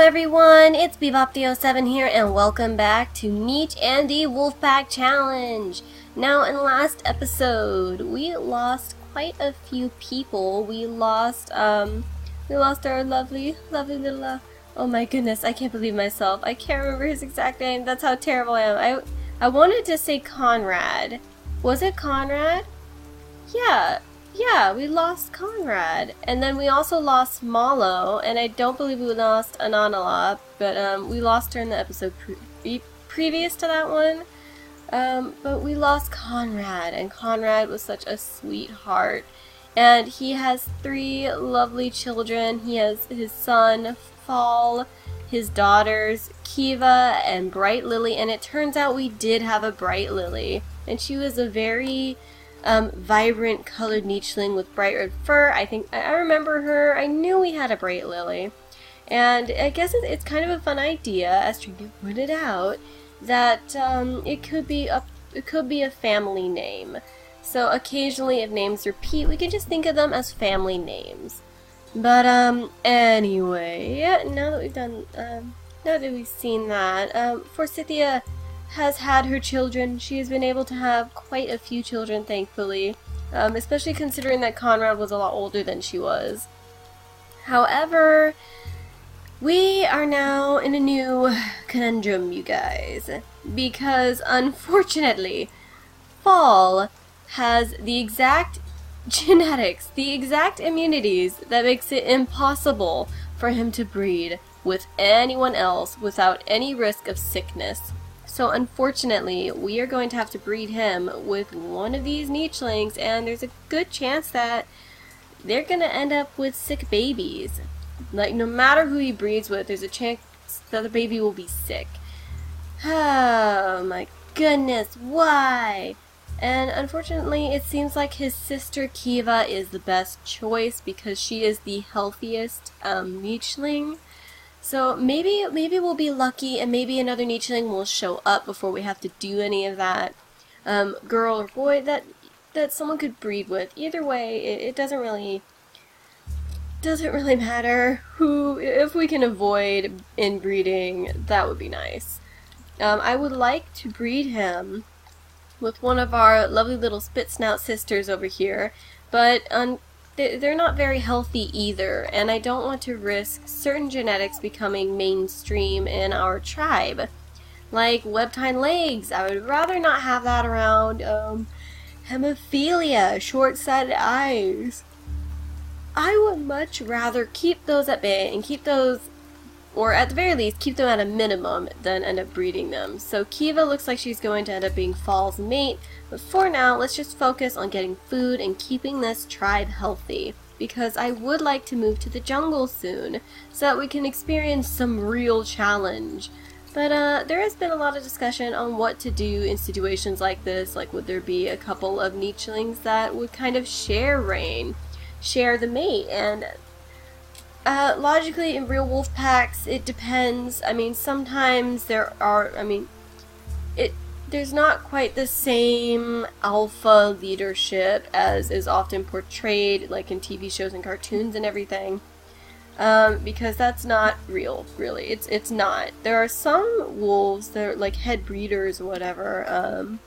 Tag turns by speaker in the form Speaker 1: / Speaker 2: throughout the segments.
Speaker 1: everyone, it's Bebop07 here, and welcome back to Niche and the Wolfpack Challenge. Now, in last episode, we lost quite a few people. We lost our lovely little, oh my goodness, I can't believe myself. I can't remember his exact name. That's how terrible I am. I wanted to say Conrad. Was it Conrad? Yeah, we lost Conrad. And then we also lost Malo, and I don't believe we lost Ananala, but we lost her in the episode previous to that one. But we lost Conrad, and Conrad was such a sweetheart. And he has 3 lovely children. He has his son, Fall, his daughters, Kiva and Bright Lily, and it turns out we did have a Bright Lily. And she was a very vibrant colored nicheling with bright red fur. I remember her. I knew we had a Bright Lily. And I guess it's kind of a fun idea, as Trinket pointed out, that it could be a family name. So occasionally if names repeat, we can just think of them as family names. But anyway, now that we've seen that, Forsythia has had her children. She has been able to have quite a few children, thankfully, especially considering that Conrad was a lot older than she was. However, we are now in a new conundrum, you guys, because unfortunately, Fall has the exact genetics, the exact immunities that makes it impossible for him to breed with anyone else without any risk of sickness. So unfortunately, we are going to have to breed him with one of these nichelings, and there's a good chance that they're going to end up with sick babies. Like, no matter who he breeds with, there's a chance that the baby will be sick. Oh my goodness, why? And unfortunately, it seems like his sister Kiva is the best choice because she is the healthiest nicheling. So maybe we'll be lucky, and maybe another nicheling will show up before we have to do any of that. Girl or boy that someone could breed with. Either way, it doesn't really matter who. If we can avoid inbreeding, that would be nice. I would like to breed him with one of our lovely little spit snout sisters over here, but they're not very healthy either, and I don't want to risk certain genetics becoming mainstream in our tribe. Like webtine legs, I would rather not have that around. Hemophilia, short-sighted eyes. I would much rather keep those at bay and keep those, or at the very least, keep them at a minimum than end up breeding them. So Kiva looks like she's going to end up being Fall's mate, but for now, let's just focus on getting food and keeping this tribe healthy, because I would like to move to the jungle soon, so that we can experience some real challenge. But there has been a lot of discussion on what to do in situations like this. Like, would there be a couple of nichelings that would kind of share the mate? And logically, in real wolf packs, it depends. I mean, sometimes there's not quite the same alpha leadership as is often portrayed, like in TV shows and cartoons and everything, because that's not real, really. It's not. There are some wolves that are like head breeders or whatever,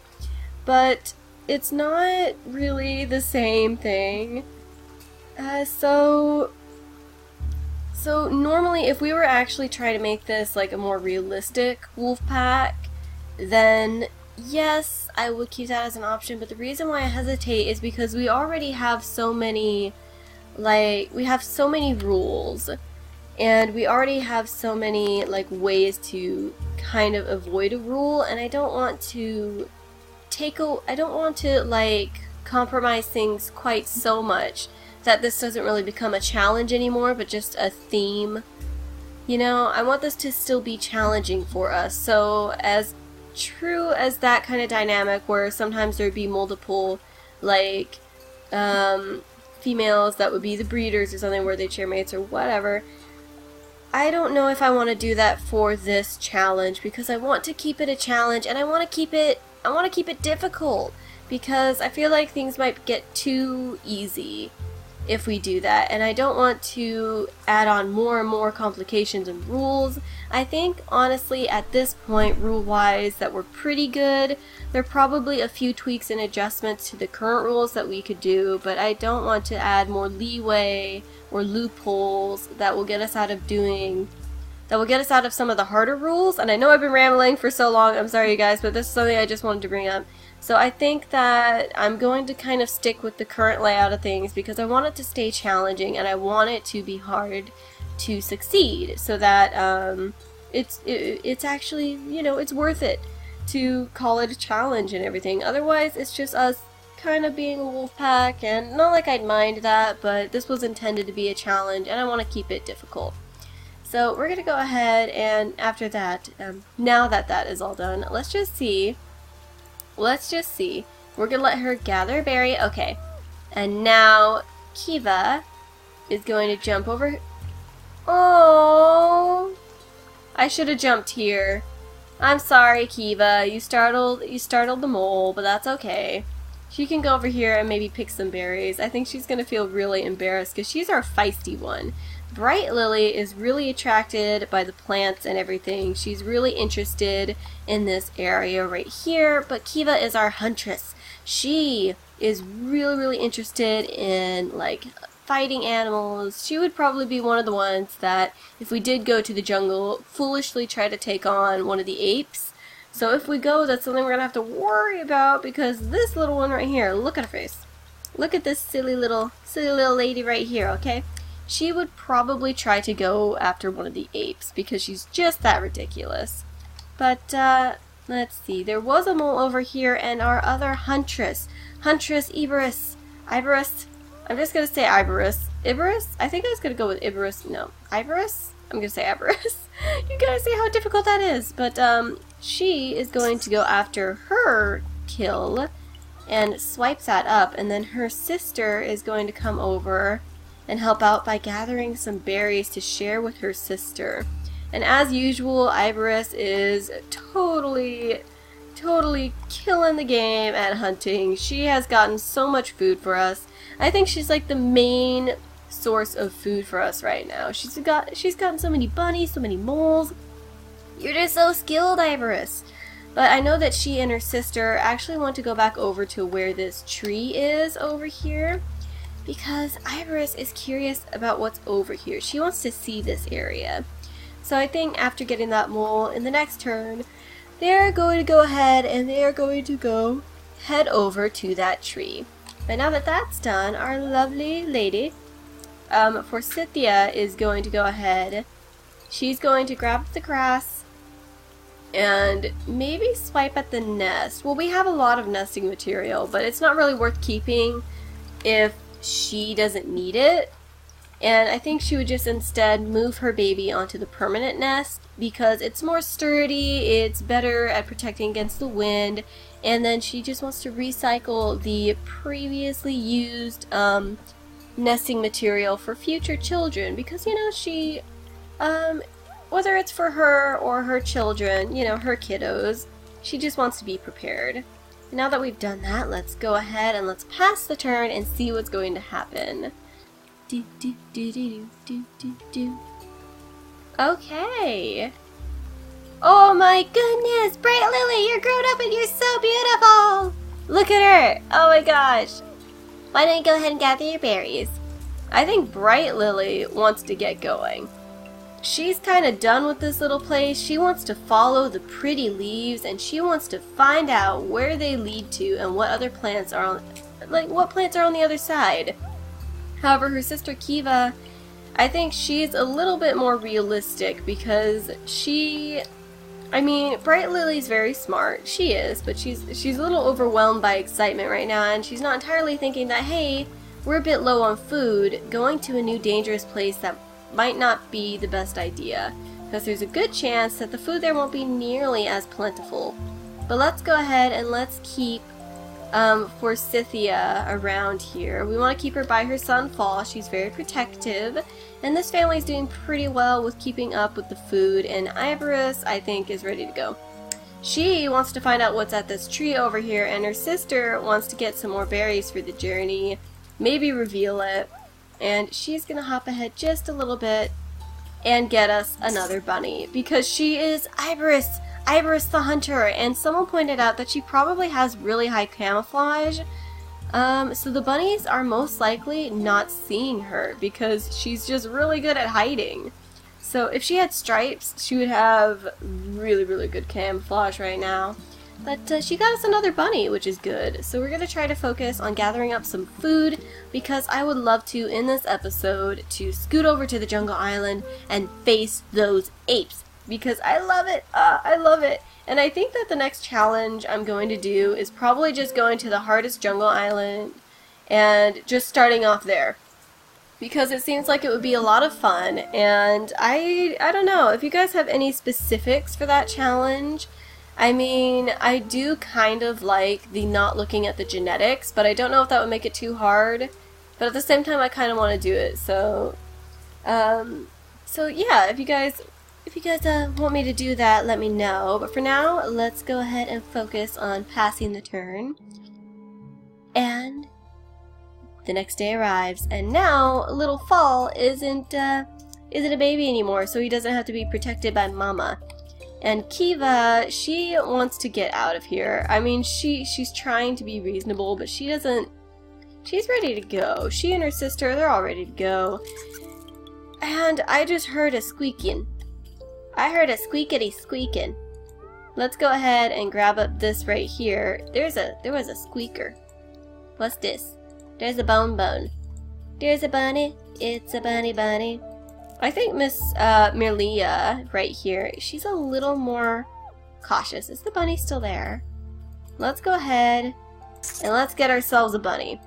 Speaker 1: but it's not really the same thing. So normally, if we were actually trying to make this like a more realistic wolf pack, then yes, I would keep that as an option. But the reason why I hesitate is because we already have so many, rules, and we already have so many ways to kind of avoid a rule, and I don't want to compromise things quite so much that this doesn't really become a challenge anymore, but just a theme. You know, I want this to still be challenging for us. So as true as that kind of dynamic, where sometimes there'd be multiple, females that would be the breeders or something, where they share mates or whatever, I don't know if I want to do that for this challenge, because I want to keep it a challenge, and I want to keep it difficult, because I feel like things might get too easy. if we do that, and I don't want to add on more and more complications and rules. I think honestly at this point, rule-wise, that we're pretty good. There are probably a few tweaks and adjustments to the current rules that we could do, but I don't want to add more leeway or loopholes that will get us out of some of the harder rules. And I know I've been rambling for so long, I'm sorry you guys, but this is something I just wanted to bring up. So I think that I'm going to kind of stick with the current layout of things because I want it to stay challenging and I want it to be hard to succeed, so that it's actually, you know, it's worth it to call it a challenge and everything. Otherwise, it's just us kind of being a wolf pack, and not like I'd mind that, but this was intended to be a challenge and I want to keep it difficult. So we're going to go ahead, and after that, now that that is all done, let's just see. We're going to let her gather a berry. Okay. And now Kiva is going to jump over. Oh, I should have jumped here. I'm sorry, Kiva. You startled the mole, but that's okay. She can go over here and maybe pick some berries. I think she's going to feel really embarrassed because she's our feisty one. Bright Lily is really attracted by the plants and everything. She's really interested in this area right here, but Kiva is our huntress. She is really interested in like fighting animals. She would probably be one of the ones that, if we did go to the jungle, foolishly try to take on one of the apes. So if we go, that's something we're gonna have to worry about, because this little one right here, look at her face. Look at this silly little lady right here, okay? She would probably try to go after one of the apes because she's just that ridiculous. But let's see. There was a mole over here, and our other huntress, Iberus. I'm just gonna say Iberus. Iberus? I think I was gonna go with Iberus. No, Iberus. I'm gonna say Iberus. You guys see how difficult that is. But she is going to go after her kill and swipe that up, and then her sister is going to come over and help out by gathering some berries to share with her sister. And as usual, Iberus is totally killing the game at hunting. She has gotten so much food for us. I think she's like the main source of food for us right now. She's gotten so many bunnies, so many moles. You're just so skilled, Iberus. But I know that she and her sister actually want to go back over to where this tree is over here, because Iberus is curious about what's over here. She wants to see this area. So I think after getting that mole in the next turn, they're going to go ahead and they are going to head over to that tree. But now that that's done, our lovely lady, Forsythia, is going to go ahead. She's going to grab the grass and maybe swipe at the nest. Well, we have a lot of nesting material, but it's not really worth keeping if she doesn't need it. And I think she would just instead move her baby onto the permanent nest because it's more sturdy, it's better at protecting against the wind, and then she just wants to recycle the previously used nesting material for future children, because, you know, she, whether it's for her or her children, you know, her kiddos, she just wants to be prepared. Now that we've done that, let's go ahead and let's pass the turn and see what's going to happen. Okay. Oh my goodness, Bright Lily, you're grown up and you're so beautiful! Look at her! Oh my gosh. Why don't you go ahead and gather your berries? I think Bright Lily wants to get going. She's kind of done with this little place. She wants to follow the pretty leaves, and she wants to find out where they lead to and what other plants are on, what plants are on the other side. However, her sister Kiva, I think she's a little bit more realistic because Bright Lily's very smart. She is, but she's a little overwhelmed by excitement right now, and she's not entirely thinking that, hey, we're a bit low on food. Going to a new dangerous place that might not be the best idea, because there's a good chance that the food there won't be nearly as plentiful. But let's go ahead and let's keep Forsythia around here. We want to keep her by her son Fall. She's very protective, and this family's doing pretty well with keeping up with the food, and Iberus, I think, is ready to go. She wants to find out what's at this tree over here, and her sister wants to get some more berries for the journey, maybe reveal it. and she's gonna hop ahead just a little bit and get us another bunny, because she is Iris the hunter, and someone pointed out that she probably has really high camouflage. So the bunnies are most likely not seeing her because she's just really good at hiding. So if she had stripes, she would have really, really good camouflage right now. But she got us another bunny, which is good. So we're going to try to focus on gathering up some food, because I would love to, in this episode, to scoot over to the jungle island and face those apes. Because I love it! I love it! And I think that the next challenge I'm going to do is probably just going to the hardest jungle island and just starting off there. Because it seems like it would be a lot of fun, and I don't know, if you guys have any specifics for that challenge. I mean, I do kind of like the not looking at the genetics, but I don't know if that would make it too hard. But at the same time, I kind of want to do it, so yeah, if you guys want me to do that, let me know. But for now, let's go ahead and focus on passing the turn. And the next day arrives, and now little Fall isn't a baby anymore, so he doesn't have to be protected by Mama. And Kiva, she wants to get out of here. I mean, she's trying to be reasonable, but she doesn't. She's ready to go. She and her sister, they're all ready to go. And I just heard a squeaking. I heard a squeakity squeaking. Let's go ahead and grab up this right here. There was a squeaker. What's this? There's a bone. There's a bunny. It's a bunny. I think Miss Mirlia right here, she's a little more cautious. Is the bunny still there? Let's go ahead and let's get ourselves a bunny.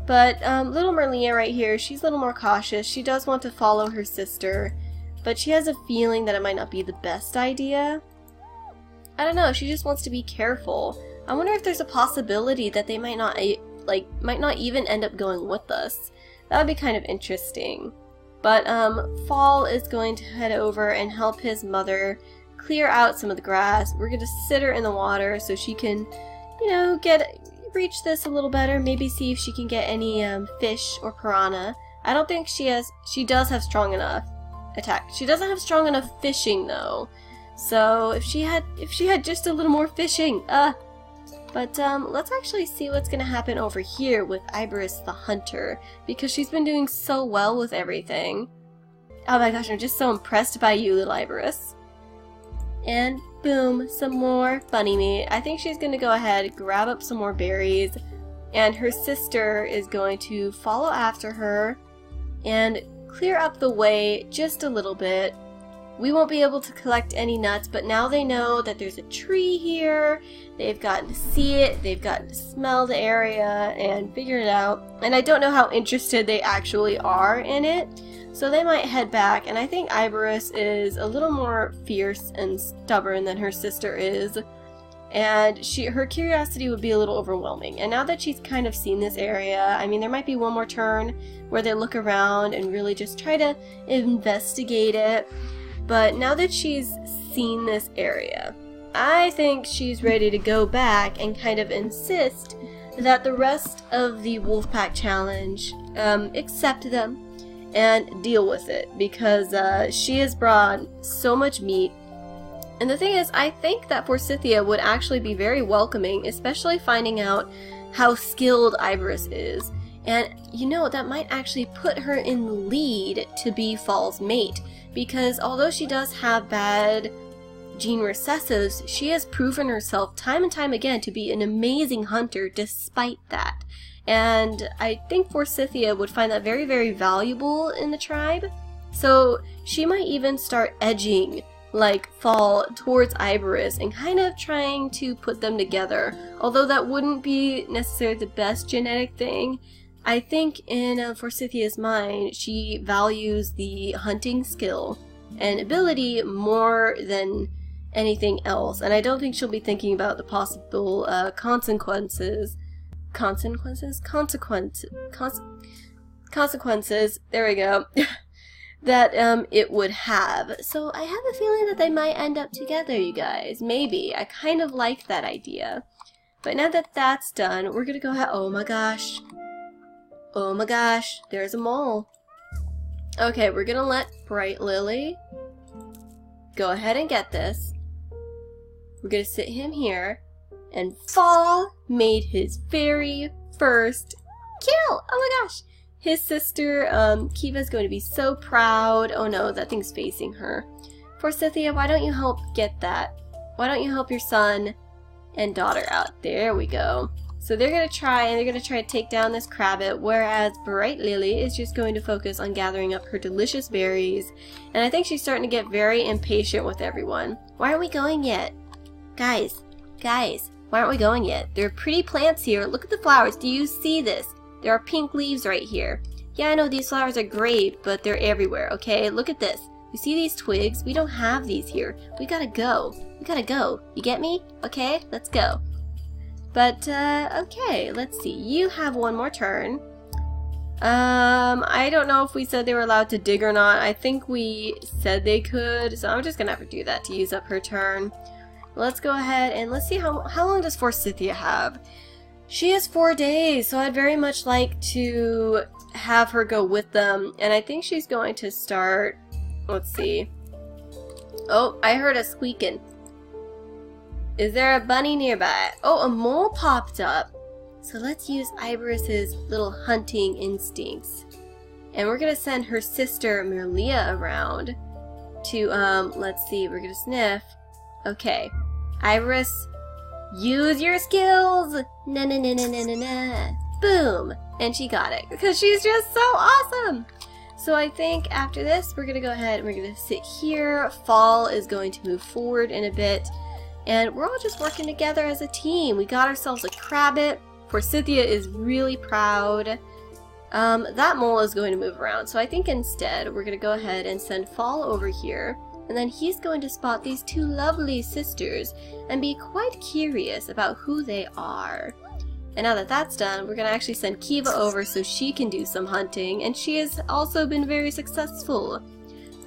Speaker 1: But little Mirlia right here, she's a little more cautious. She does want to follow her sister, but she has a feeling that it might not be the best idea. I don't know, she just wants to be careful. I wonder if there's a possibility that they might not even end up going with us. That would be kind of interesting. But Fall is going to head over and help his mother clear out some of the grass. We're going to sit her in the water so she can, you know, reach this a little better. Maybe see if she can get any fish or piranha. I don't think she does have strong enough attack. She doesn't have strong enough fishing though. So if she had just a little more fishing, But let's actually see what's gonna happen over here with Iris the hunter, because she's been doing so well with everything. Oh my gosh, I'm just so impressed by you, little Iris. And boom, some more bunny meat. I think she's gonna go ahead, grab up some more berries, and her sister is going to follow after her and clear up the way just a little bit. We won't be able to collect any nuts, but now they know that there's a tree here. They've gotten to see it, they've gotten to smell the area and figure it out. And I don't know how interested they actually are in it, so they might head back. And I think Iris is a little more fierce and stubborn than her sister is. And her curiosity would be a little overwhelming. And now that she's kind of seen this area, I mean, there might be one more turn where they look around and really just try to investigate it. But now that she's seen this area, I think she's ready to go back and kind of insist that the rest of the Wolfpack challenge accept them and deal with it, because she has brought so much meat. And the thing is, I think that Forsythia would actually be very welcoming, especially finding out how skilled Iris is. And you know, that might actually put her in the lead to be Fall's mate. Because although she does have bad gene recessives, she has proven herself time and time again to be an amazing hunter despite that. And I think Forsythia would find that very, very valuable in the tribe. So she might even start edging like Fall towards Iris and kind of trying to put them together. Although that wouldn't be necessarily the best genetic thing, I think in Forsythia's mind, she values the hunting skill and ability more than anything else, and I don't think she'll be thinking about the possible consequences, there we go, that it would have. So I have a feeling that they might end up together, you guys. Maybe. I kind of like that idea. But now that that's done, we're gonna go ahead. Oh my gosh, there's a mole. Okay, we're gonna let Bright Lily go ahead and get this. We're gonna sit him here. And Fall made his very first kill! Oh my gosh! His sister, Kiva's going to be so proud. Oh no, that thing's facing her. Forsythia, why don't you help get that? Why don't you help your son and daughter out? There we go. So they're going to try, and they're going to try to take down this Crabbit, whereas Bright Lily is just going to focus on gathering up her delicious berries. And I think she's starting to get very impatient with everyone. Why aren't we going yet? Guys, why aren't we going yet? There are pretty plants here. Look at the flowers. Do you see this? There are pink leaves right here. Yeah, I know these flowers are great, but they're everywhere, okay? Look at this. You see these twigs? We don't have these here. We gotta go. We gotta go. You get me? Okay, let's go. But, okay, let's see. You have one more turn. I don't know if we said they were allowed to dig or not. I think we said they could, so I'm just gonna have to do that to use up her turn. Let's go ahead and let's see how long does Forsythia have? She has 4 days, so I'd very much like to have her go with them. And I think she's going to start, let's see. Oh, I heard a squeaking. Is there a bunny nearby? Oh, a mole popped up. So let's use Iberis's little hunting instincts. And we're going to send her sister Merlia around to, let's see, we're going to sniff. Okay. Iris, use your skills! Na na na na na na na. Boom! And she got it, because she's just so awesome! So I think after this, we're going to go ahead and we're going to sit here. Fall is going to move forward in a bit. And we're all just working together as a team. We got ourselves a Crabbit. Forsythia is really proud. That mole is going to move around. So I think instead, we're going to go ahead and send Fall over here. And then he's going to spot these two lovely sisters and be quite curious about who they are. And now that that's done, we're going to actually send Kiva over so she can do some hunting, and she has also been very successful.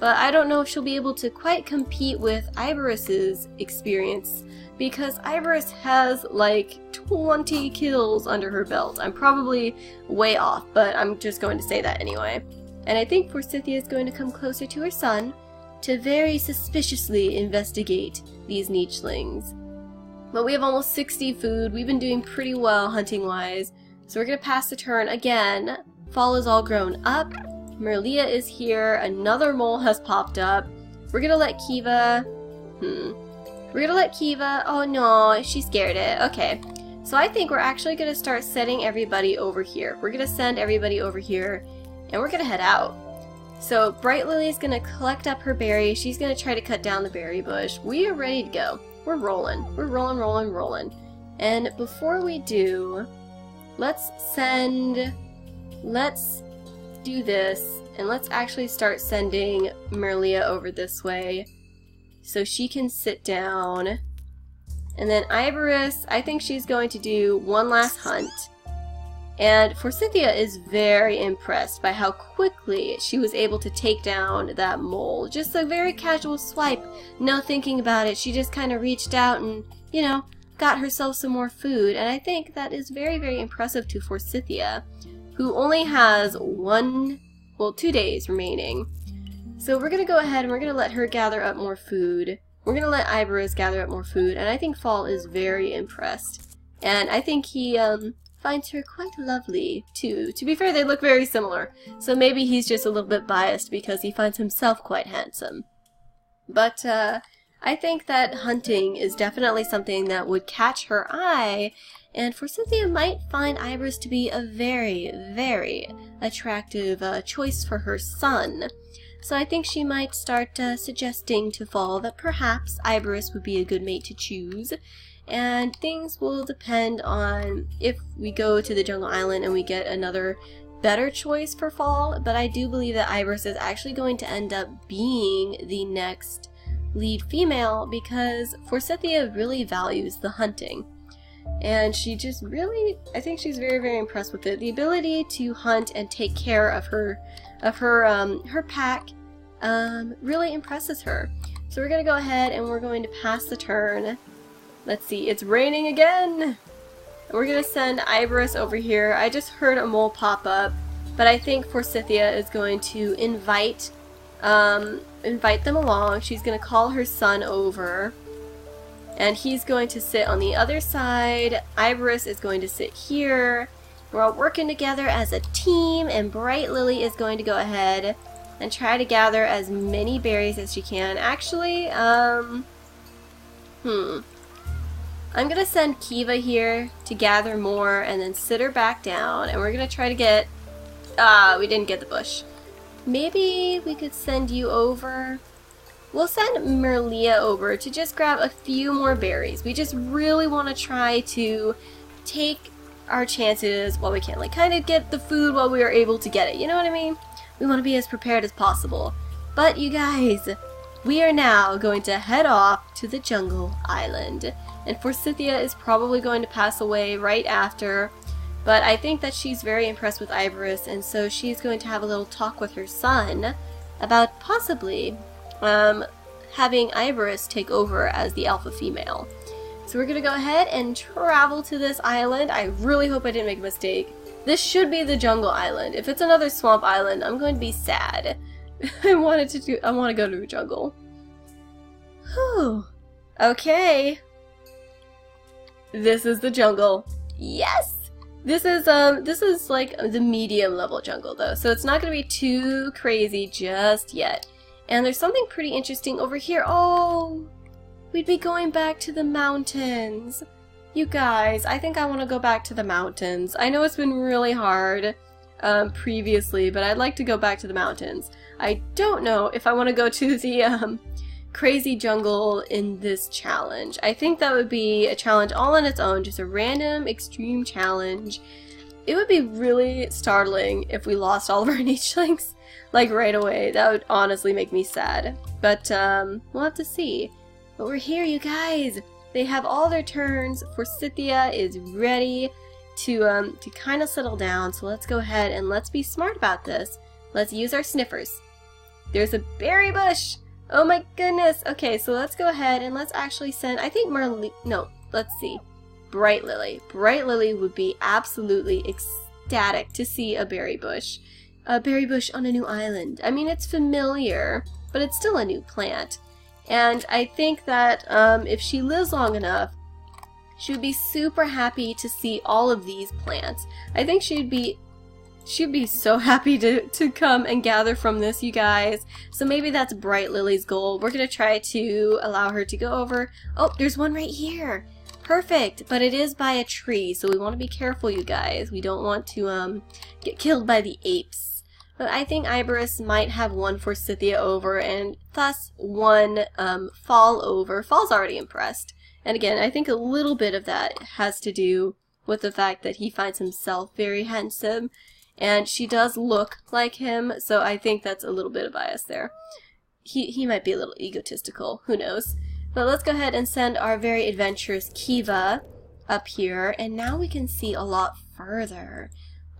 Speaker 1: But I don't know if she'll be able to quite compete with Iberis's experience, because Iberis has like 20 kills under her belt. I'm probably way off, but I'm just going to say that anyway. And I think Forsythia is going to come closer to her son to very suspiciously investigate these nichelings. But we have almost 60 food. We've been doing pretty well hunting-wise. So we're going to pass the turn again. Fall is all grown up. Merlia is here. Another mole has popped up. We're going to let Kiva... We're going to let Kiva... Oh no, she scared it. Okay. So I think we're actually going to start setting everybody over here. We're going to send everybody over here. And we're going to head out. So Bright Lily is going to collect up her berry. She's going to try to cut down the berry bush. We are ready to go. We're rolling. We're rolling. And before we do, let's do this, and let's actually start sending Merlia over this way so she can sit down. And then Iberis, I think she's going to do one last hunt. And Forsythia is very impressed by how quickly she was able to take down that mole. Just a very casual swipe, no thinking about it. She just kind of reached out and, you know, got herself some more food. And I think that is very, very impressive to Forsythia, who only has 2 days remaining. So we're going to go ahead and we're going to let her gather up more food. We're going to let Iberis gather up more food. And I think Fall is very impressed. And I think he, finds her quite lovely, too. To be fair, they look very similar, so maybe he's just a little bit biased because he finds himself quite handsome. But, I think that hunting is definitely something that would catch her eye, and Forsythia might find Iberis to be a very, very attractive choice for her son. So I think she might start suggesting to Fall that perhaps Iberis would be a good mate to choose. And things will depend on if we go to the jungle island and we get another better choice for Fall, but I do believe that Iberis is actually going to end up being the next lead female because Forsythia really values the hunting. And she just really, I think she's very, very impressed with it. The ability to hunt and take care of her pack really impresses her. So we're going to go ahead and we're going to pass the turn. Let's see, it's raining again! We're gonna send Iberis over here. I just heard a mole pop up. but I think Forsythia is going to invite them along. She's going to call her son over, and he's going to sit on the other side. Iris is going to sit here. We're all working together as a team, and Bright Lily is going to go ahead and try to gather as many berries as she can. Actually, I'm gonna send Kiva here to gather more and then sit her back down, and we're gonna try to get, we didn't get the bush. Maybe we could send you over. We'll send Merlia over to just grab a few more berries. We just really want to try to take our chances while we can, like kind of get the food while we are able to get it, you know what I mean? We want to be as prepared as possible. But you guys, we are now going to head off to the jungle island, and Forsythia is probably going to pass away right after, but I think that she's very impressed with Iris, and so she's going to have a little talk with her son about possibly having Iris take over as the alpha female. So we're going to go ahead and travel to this island. I really hope I didn't make a mistake. This should be the jungle island. If it's another swamp island, I'm going to be sad. I want to go to a jungle. Whew. Okay. This is the jungle. Yes! This is like the medium level jungle though, so it's not going to be too crazy just yet. And there's something pretty interesting over here. Oh! We'd be going back to the mountains. You guys, I think I want to go back to the mountains. I know it's been really hard previously, but I'd like to go back to the mountains. I don't know if I want to go to the crazy jungle in this challenge. I think that would be a challenge all on its own, just a random extreme challenge. It would be really startling if we lost all of our nichelings, like right away. That would honestly make me sad. But we'll have to see. But we're here, you guys. They have all their turns. Forsythia is ready to kind of settle down. So let's go ahead and let's be smart about this. Let's use our sniffers. There's a berry bush. Oh my goodness. Okay, so let's go ahead and let's actually send, I think let's see. Bright Lily. Bright Lily would be absolutely ecstatic to see a berry bush. A berry bush on a new island. I mean, it's familiar, but it's still a new plant. And I think that if she lives long enough, she would be super happy to see all of these plants. I think she'd be so happy to come and gather from this, you guys. So maybe that's Bright Lily's goal. We're going to try to allow her to go over. Oh, there's one right here. Perfect. But it is by a tree, so we want to be careful, you guys. We don't want to get killed by the apes. But I think Iris might have one Forsythia over, and thus one Fall over. Fall's already impressed. And again, I think a little bit of that has to do with the fact that he finds himself very handsome. And she does look like him, so I think that's a little bit of bias there. He might be a little egotistical, who knows. But let's go ahead and send our very adventurous Kiva up here, and now we can see a lot further.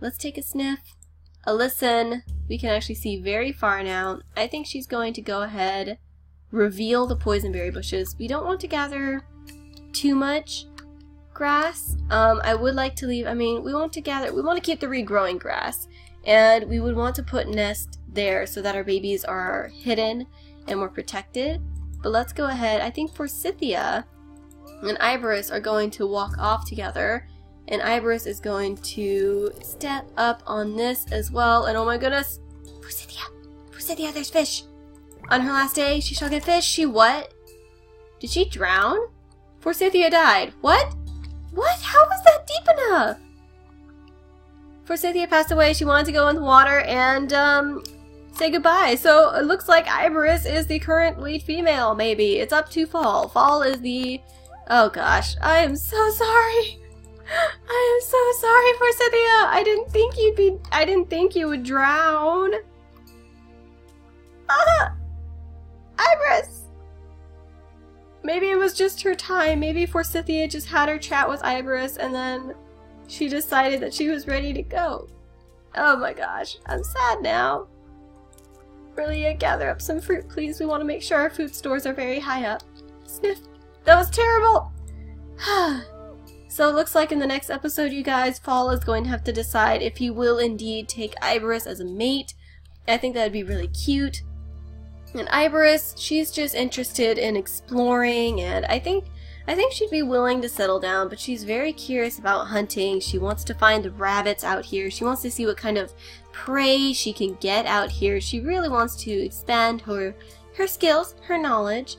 Speaker 1: Let's take a sniff, a listen. We can actually see very far now. I think she's going to go ahead, reveal the poisonberry bushes. We don't want to gather too much grass. I would like to leave, we want to keep the regrowing grass, and we would want to put nest there so that our babies are hidden and more protected. But let's go ahead. I think Forsythia and Iris are going to walk off together, and Iris is going to step up on this as well. And oh my goodness, Forsythia, there's fish. On her last day, she shall get fish. She what? Did she drown? Forsythia died. What? What? How was that deep enough? Forsythia passed away. She wanted to go in the water and say goodbye. So it looks like Iris is the current lead female, maybe. It's up to Fall. Fall is the... Oh gosh. I am so sorry. I am so sorry, Forsythia. I didn't think you would drown. Iris! Maybe it was just her time. Maybe Forsythia just had her chat with Iris and then she decided that she was ready to go. Oh my gosh, I'm sad now. Really, gather up some fruit, please. We want to make sure our food stores are very high up. Sniff. That was terrible. So it looks like in the next episode, you guys, Fall is going to have to decide if he will indeed take Iris as a mate. I think that would be really cute. And Iris, she's just interested in exploring, and I think she'd be willing to settle down, but she's very curious about hunting. She wants to find the rabbits out here. She wants to see what kind of prey she can get out here. She really wants to expand her skills, her knowledge.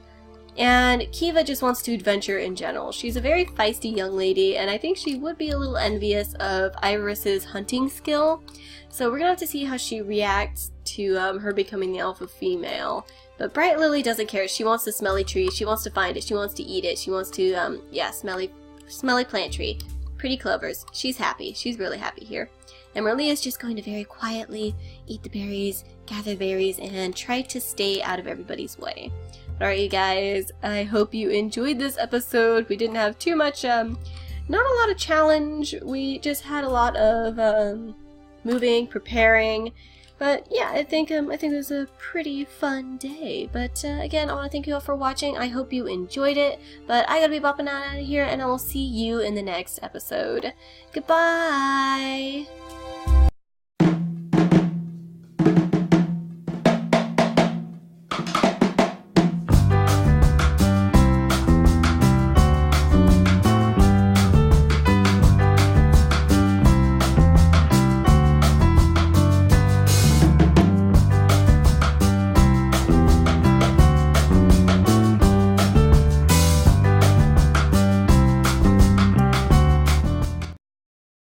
Speaker 1: And Kiva just wants to adventure in general. She's a very feisty young lady, and I think she would be a little envious of Iris's hunting skill. So we're gonna have to see how she reacts to her becoming the alpha female. But Bright Lily doesn't care. She wants the smelly tree. She wants to find it. She wants to eat it. She wants to, yeah, smelly plant tree. Pretty clovers. She's happy. She's really happy here. And Merlia's just going to very quietly eat the berries, gather berries, and try to stay out of everybody's way. Alright, you guys, I hope you enjoyed this episode. We didn't have too much, not a lot of challenge. We just had a lot of, moving, preparing. But yeah, I think it was a pretty fun day. But again, I want to thank you all for watching. I hope you enjoyed it. But I gotta be bopping out of here, and I will see you in the next episode. Goodbye!